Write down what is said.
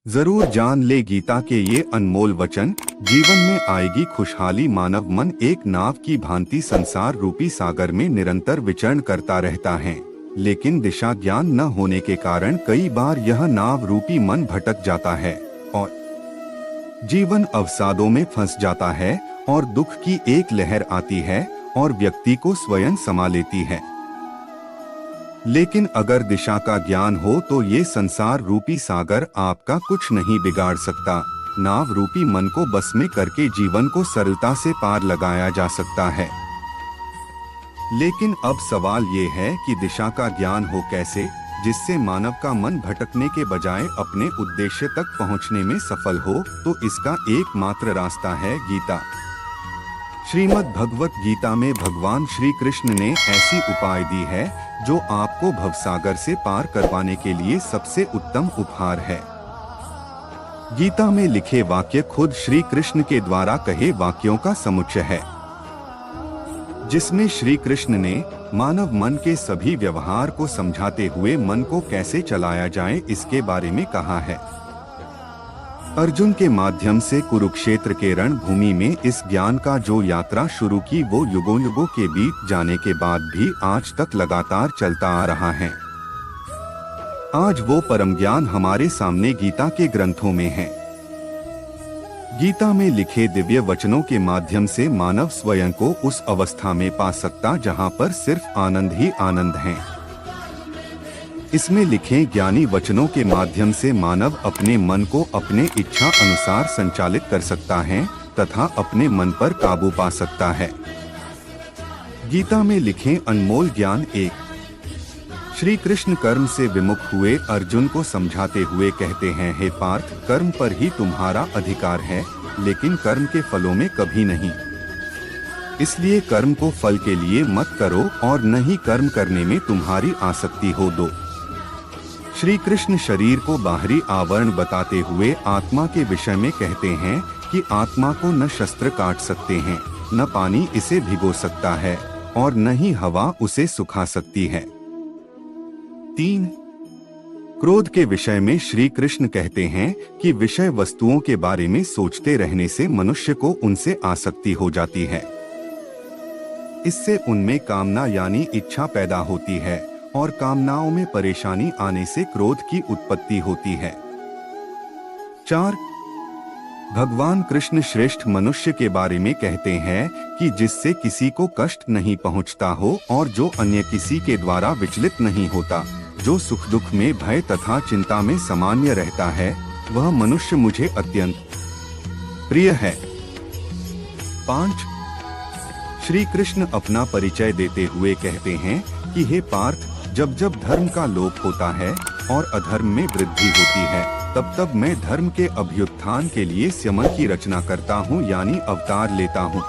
जरूर जान ले गीता के ये अनमोल वचन। जीवन में आएगी खुशहाली। मानव मन एक नाव की भांति संसार रूपी सागर में निरंतर विचरण करता रहता है, लेकिन दिशा ज्ञान न होने के कारण कई बार यह नाव रूपी मन भटक जाता है और जीवन अवसादों में फंस जाता है और दुख की एक लहर आती है और व्यक्ति को स्वयं समा लेती है। लेकिन अगर दिशा का ज्ञान हो तो ये संसार रूपी सागर आपका कुछ नहीं बिगाड़ सकता। नाव रूपी मन को बस में करके जीवन को सरलता से पार लगाया जा सकता है। लेकिन अब सवाल ये है कि दिशा का ज्ञान हो कैसे, जिससे मानव का मन भटकने के बजाय अपने उद्देश्य तक पहुंचने में सफल हो। तो इसका एकमात्र रास्ता है गीता। श्रीमद् भगवत गीता में भगवान श्री कृष्ण ने ऐसी उपाय दी है जो आपको भवसागर से पार करवाने के लिए सबसे उत्तम उपहार है। गीता में लिखे वाक्य खुद श्री कृष्ण के द्वारा कहे वाक्यों का समुच्चय है, जिसमें श्री कृष्ण ने मानव मन के सभी व्यवहार को समझाते हुए मन को कैसे चलाया जाए इसके बारे में कहा है। अर्जुन के माध्यम से कुरुक्षेत्र के रणभूमि में इस ज्ञान का जो यात्रा शुरू की वो युगों युगों के बीत जाने के बाद भी आज तक लगातार चलता आ रहा है। आज वो परम ज्ञान हमारे सामने गीता के ग्रंथों में है। गीता में लिखे दिव्य वचनों के माध्यम से मानव स्वयं को उस अवस्था में पा सकता जहां पर सिर्फ आनंद ही आनंद है। इसमें लिखे ज्ञानी वचनों के माध्यम से मानव अपने मन को अपने इच्छा अनुसार संचालित कर सकता है तथा अपने मन पर काबू पा सकता है। गीता में लिखे अनमोल ज्ञान एक। श्री कृष्ण कर्म से विमुख हुए अर्जुन को समझाते हुए कहते हैं, हे पार्थ, कर्म पर ही तुम्हारा अधिकार है, लेकिन कर्म के फलों में कभी नहीं। इसलिए कर्म को फल के लिए मत करो और न ही कर्म करने में तुम्हारी आसक्ति हो दो। श्री कृष्ण शरीर को बाहरी आवरण बताते हुए आत्मा के विषय में कहते हैं कि आत्मा को न शस्त्र काट सकते हैं, न पानी इसे भिगो सकता है और न ही हवा उसे सुखा सकती है। 3. क्रोध के विषय में श्री कृष्ण कहते हैं कि विषय वस्तुओं के बारे में सोचते रहने से मनुष्य को उनसे आसक्ति हो जाती है। इससे उनमें कामना यानी इच्छा पैदा होती है और कामनाओं में परेशानी आने से क्रोध की उत्पत्ति होती है। 4. भगवान कृष्ण श्रेष्ठ मनुष्य के बारे में कहते हैं कि जिससे किसी को कष्ट नहीं पहुंचता हो और जो अन्य किसी के द्वारा विचलित नहीं होता, जो सुख दुख में भय तथा चिंता में सामान्य रहता है, वह मनुष्य मुझे अत्यंत प्रिय है। 5. श्री कृष्ण अपना परिचय देते हुए कहते हैं कि हे पार्थ, जब जब धर्म का लोप होता है और अधर्म में वृद्धि होती है, तब तब मैं धर्म के अभ्युत्थान के लिए स्यमन की रचना करता हूँ यानी अवतार लेता हूँ।